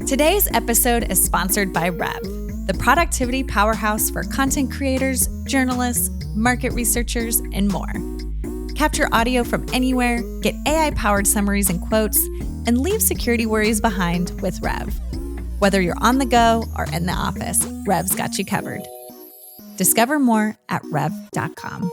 Today's episode is sponsored by Rev, the productivity powerhouse for content creators, journalists, market researchers, and more. Capture audio from anywhere, get AI-powered summaries and quotes, and leave security worries behind with Rev. Whether you're on the go or in the office, Rev's got you covered. Discover more at rev.com.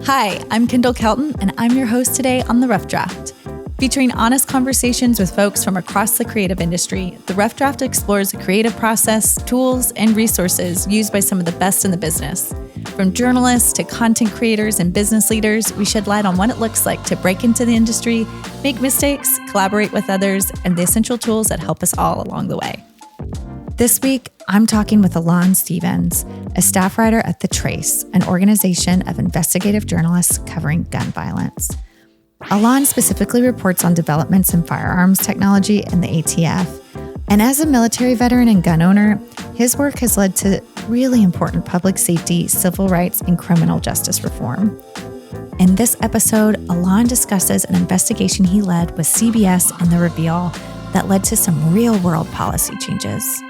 Hi, I'm Kendall Kelton, and I'm your host today on The Rough Draft. Featuring honest conversations with folks from across the creative industry, The Rough Draft explores the creative process, tools, and resources used by some of the best in the business. From journalists to content creators and business leaders, we shed light on what it looks like to break into the industry, make mistakes, collaborate with others, and the essential tools that help us all along the way. This week, I'm talking with Alain Stephens, a staff writer at The Trace, an organization of investigative journalists covering gun violence. Alain specifically reports on developments in firearms technology and the ATF. And as a military veteran and gun owner, his work has led to really important public safety, civil rights, and criminal justice reform. In this episode, Alain discusses an investigation he led with CBS and The Reveal that led to some real-world policy changes.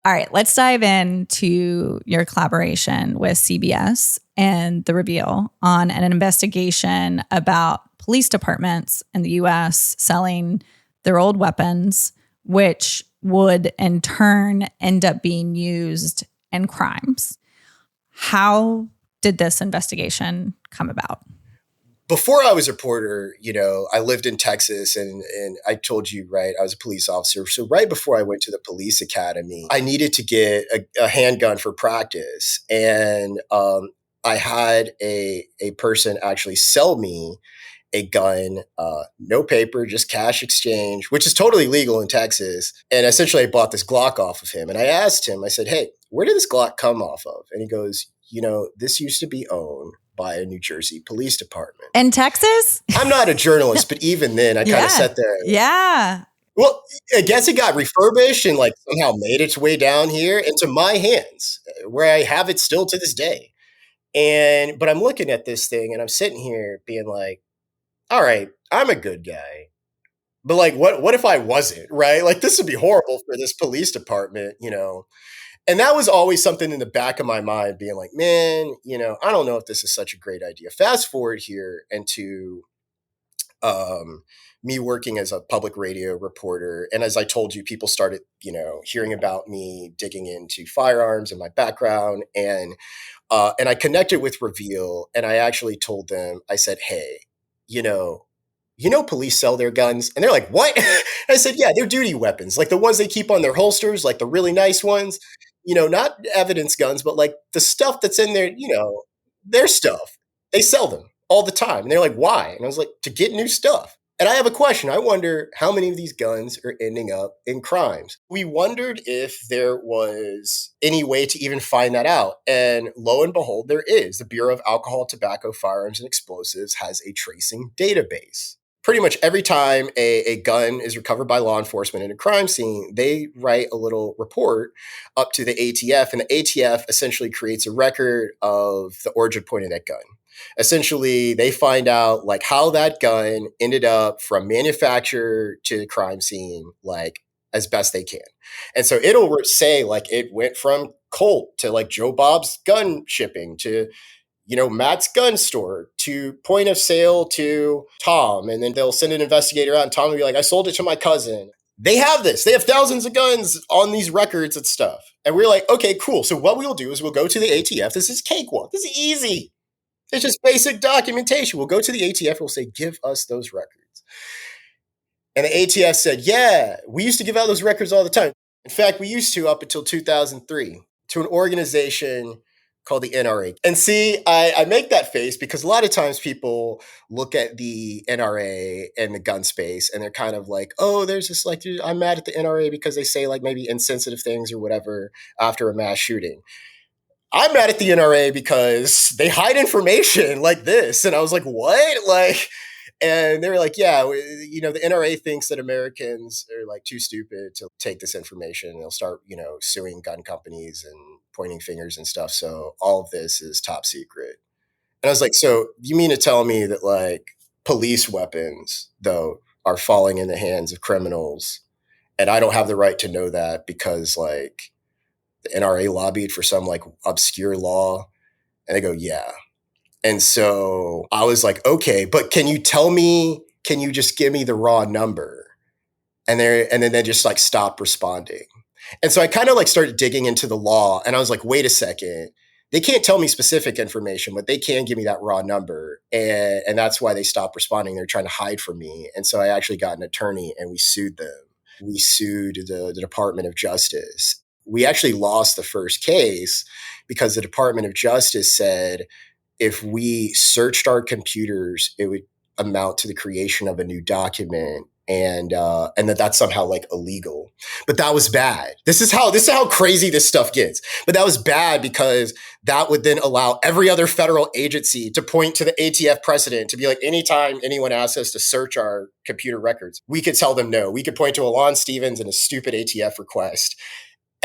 All right, let's dive into your collaboration with CBS and The Reveal on an investigation about police departments in the U.S. selling their old weapons, which would in turn end up being used in crimes. How did this investigation come about? Before I was a reporter, I lived in Texas and I told you, right, I was a police officer. So right before I went to the police academy, I needed to get a handgun for practice. And I had a person actually sell me a gun, no paper, just cash exchange, which is totally legal in Texas. And essentially I bought this Glock off of him. And I asked him, I said, hey, where did this Glock come off of? And he goes, this used to be owned by a New Jersey police department. In Texas? I'm not a journalist, but even then I kind of sat there. Yeah. Well, I guess it got refurbished and somehow made its way down here into my hands, where I have it still to this day. But I'm looking at this thing and I'm sitting here being like, all right, I'm a good guy. But what if I wasn't, right? This would be horrible for this police department, And that was always something in the back of my mind being like, man, I don't know if this is such a great idea. Fast forward here into me working as a public radio reporter. And as I told you, people started, hearing about me digging into firearms and my background. And I connected with Reveal and I actually told them, I said, hey, police sell their guns? And they're like, what? I said, yeah, they're duty weapons. The ones they keep on their holsters, the really nice ones. Not evidence guns, but the stuff that's in there, their stuff. They sell them all the time. And they're like, why? And I was like, to get new stuff. And I have a question. I wonder how many of these guns are ending up in crimes. We wondered if there was any way to even find that out. And lo and behold, there is. The Bureau of Alcohol, Tobacco, Firearms, and Explosives has a tracing database. Pretty much every time a gun is recovered by law enforcement in a crime scene, they write a little report up to the ATF, and the ATF essentially creates a record of the origin point of that gun. Essentially, they find out how that gun ended up from manufacturer to the crime scene, as best they can. And so it'll say it went from Colt to Joe Bob's gun shipping to Matt's gun store to point of sale to Tom. And then they'll send an investigator out and Tom will be like, I sold it to my cousin. They have this. They have thousands of guns on these records and stuff. And we're like, okay, cool. So what we'll do is we'll go to the ATF. This is cakewalk. This is easy. It's just basic documentation. We'll go to the ATF and we'll say, give us those records. And the ATF said, yeah, we used to give out those records all the time. In fact, we used to up until 2003 to an organization called the NRA. And see, I make that face because a lot of times people look at the NRA and the gun space and they're kind of like, oh, there's this I'm mad at the NRA because they say maybe insensitive things or whatever after a mass shooting. I'm mad at the NRA because they hide information like this. And I was like, what? And they were like, yeah, the NRA thinks that Americans are like too stupid to take this information. And they'll start, suing gun companies and pointing fingers and stuff. So all of this is top secret. And I was like, so you mean to tell me that like police weapons, though, are falling in the hands of criminals, and I don't have the right to know that because like the NRA lobbied for some like obscure law? And they go, yeah. And so I was like, okay, but can you just give me the raw number? And then they just like stopped responding. And so I kind of like started digging into the law, and I was like, wait a second. They can't tell me specific information, but they can give me that raw number. And that's why they stopped responding. They're trying to hide from me. And so I actually got an attorney and we sued them. We sued the Department of Justice. We actually lost the first case because the Department of Justice said if we searched our computers, it would amount to the creation of a new document, and that's somehow like illegal. But that was bad. This is how crazy this stuff gets. But that was bad because that would then allow every other federal agency to point to the ATF precedent to be like, anytime anyone asks us to search our computer records, we could tell them no. We could point to Alain Stephens and a stupid ATF request.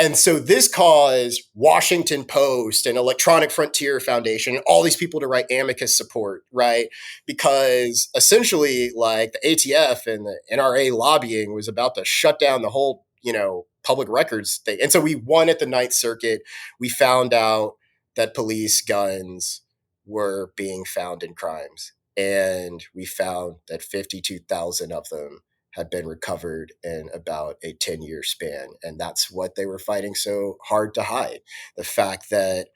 And so this caused Washington Post and Electronic Frontier Foundation and all these people to write amicus support, right? Because essentially, like, the ATF and the NRA lobbying was about to shut down the whole, public records thing. And so we won at the Ninth Circuit. We found out that police guns were being found in crimes. And we found that 52,000 of them had been recovered in about a 10-year span. And that's what they were fighting so hard to hide. The fact that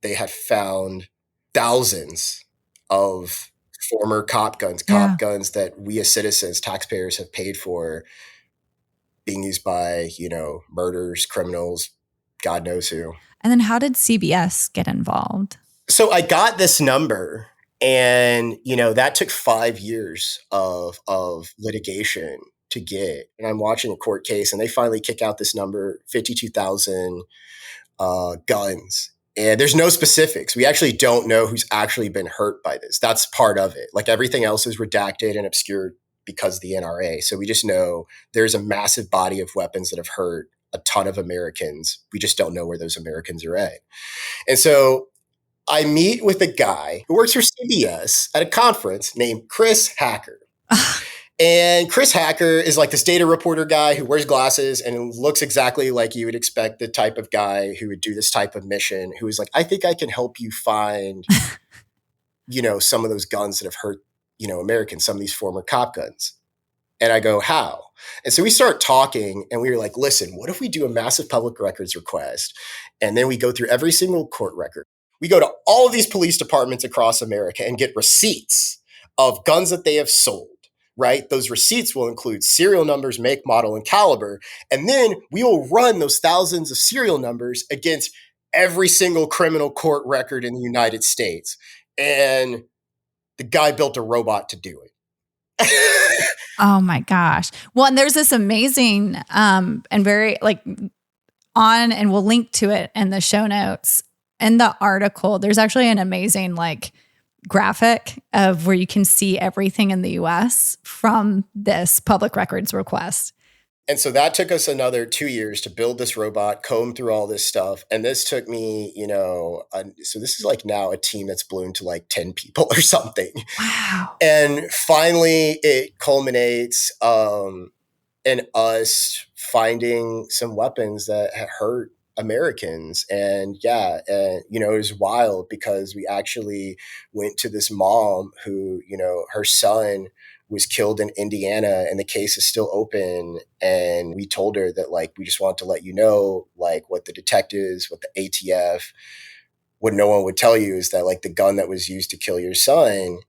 they had found thousands of former cop guns that we as citizens, taxpayers, have paid for, being used by, murderers, criminals, God knows who. And then how did CBS get involved? So I got this number, and, that took 5 years of litigation to get. And I'm watching a court case, and they finally kick out this number, 52,000 guns. And there's no specifics. We actually don't know who's actually been hurt by this. That's part of it. Like, everything else is redacted and obscured because of the NRA. So we just know there's a massive body of weapons that have hurt a ton of Americans. We just don't know where those Americans are at. And so I meet with a guy who works for CBS at a conference named Chris Hacker. And Chris Hacker is like this data reporter guy who wears glasses and looks exactly like you would expect the type of guy who would do this type of mission, who is like, I think I can help you find, some of those guns that have hurt, Americans, some of these former cop guns. And I go, how? And so we start talking, and we were like, listen, what if we do a massive public records request? And then we go through every single court record. We go to all of these police departments across America and get receipts of guns that they have sold, right? Those receipts will include serial numbers, make, model, and caliber. And then we will run those thousands of serial numbers against every single criminal court record in the United States. And the guy built a robot to do it. Oh my gosh. Well, and there's this amazing and very and we'll link to it in the show notes. In the article, there's actually an amazing graphic of where you can see everything in the US from this public records request. And so that took us another 2 years to build this robot, comb through all this stuff. And this took me, so this is like now a team that's ballooned to like 10 people or something. Wow. And finally it culminates in us finding some weapons that hurt Americans. And it was wild because we actually went to this mom who, her son was killed in Indiana, and the case is still open. And we told her that, we just want to let you know, what the detectives, what the ATF, what no one would tell you is that, the gun that was used to kill your son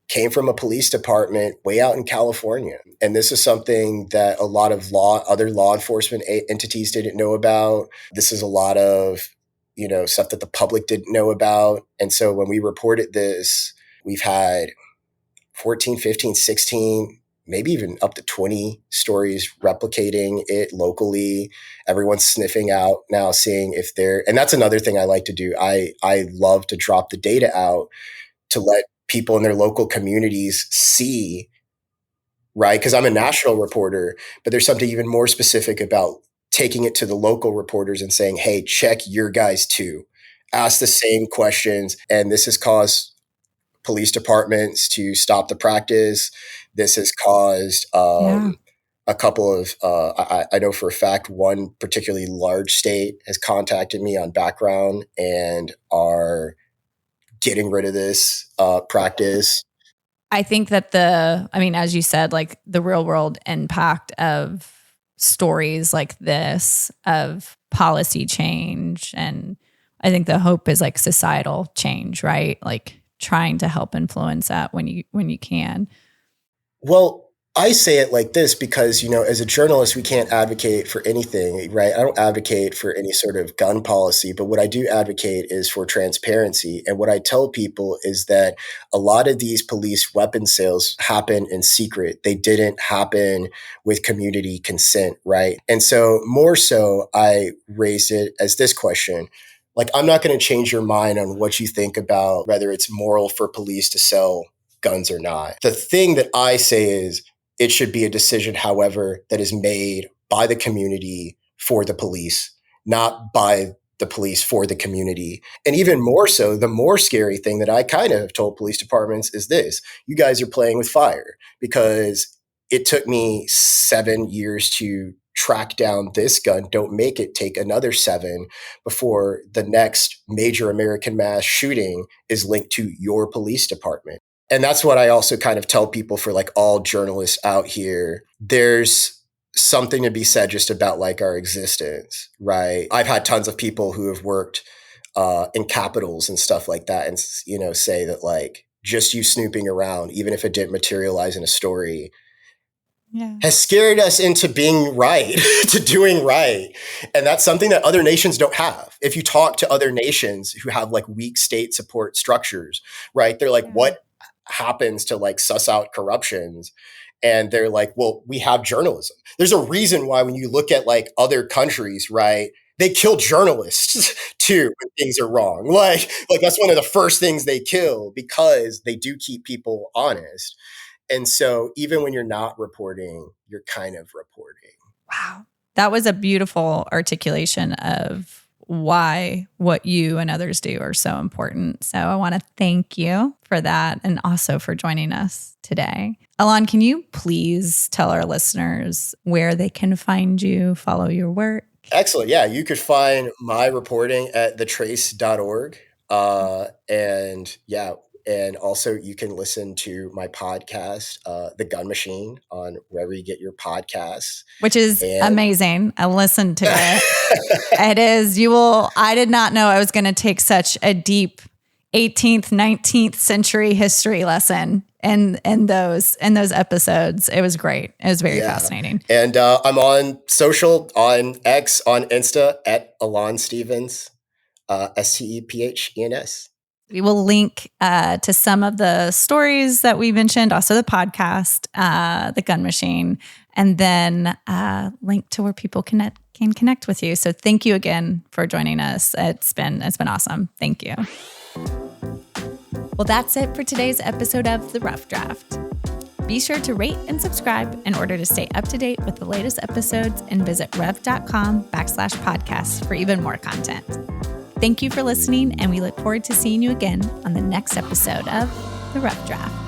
came from a police department way out in California. And this is something that a lot of other law enforcement entities didn't know about. This is a lot of, stuff that the public didn't know about. And so when we reported this, we've had 14, 15, 16, maybe even up to 20 stories replicating it locally. Everyone's sniffing out now, seeing if and that's another thing I like to do. I love to drop the data out to let people in their local communities see, right? Because I'm a national reporter, but there's something even more specific about taking it to the local reporters and saying, hey, check your guys too. Ask the same questions. And this has caused police departments to stop the practice. This has caused a couple of, I know for a fact, one particularly large state has contacted me on background and are getting rid of this practice. I think that as you said, like the real world impact of stories like this, of policy change. And I think the hope is like societal change, right? Like trying to help influence that when you can. Well, I say it like this because, as a journalist, we can't advocate for anything, right? I don't advocate for any sort of gun policy, but what I do advocate is for transparency. And what I tell people is that a lot of these police weapon sales happen in secret. They didn't happen with community consent, right? And so more so, I raised it as this question. Like, I'm not going to change your mind on what you think about whether it's moral for police to sell guns or not. The thing that I say is, it should be a decision, however, that is made by the community for the police, not by the police for the community. And even more so, the more scary thing that I kind of have told police departments is this: you guys are playing with fire, because it took me 7 years to track down this gun. Don't make it take another 7 before the next major American mass shooting is linked to your police department. And that's what I also kind of tell people for like all journalists out here. There's something to be said just about like our existence, right? I've had tons of people who have worked in capitals and stuff like that, and say that like just you snooping around, even if it didn't materialize in a story, has scared us into being right, to doing right. And that's something that other nations don't have. If you talk to other nations who have like weak state support structures, right? They're like, what happens to like suss out corruptions? And they're like, well, we have journalism. There's a reason why when you look at like other countries, right, they kill journalists too when things are wrong. Like that's one of the first things they kill, because they do keep people honest. And so even when you're not reporting, you're kind of reporting. Wow. That was a beautiful articulation of why what you and others do are so important. So I want to thank you for that, and also for joining us today. Alain, can you please tell our listeners where they can find you, follow your work? Excellent. Yeah, you could find my reporting at thetrace.org. And also you can listen to my podcast, The Gun Machine, on wherever you get your podcasts. Which is amazing. I listened to it. It is. I did not know I was going to take such a deep 18th, 19th century history lesson in those episodes. It was great. It was very fascinating. And I'm on social, on X, on Insta, at Alain Stephens, Stephens. We will link to some of the stories that we mentioned, also the podcast, The Gun Machine, and then link to where people can connect with you. So thank you again for joining us. It's been awesome. Thank you. Well, that's it for today's episode of The Rough Draft. Be sure to rate and subscribe in order to stay up to date with the latest episodes, and visit rev.com/podcasts for even more content. Thank you for listening, and we look forward to seeing you again on the next episode of The Rough Draft.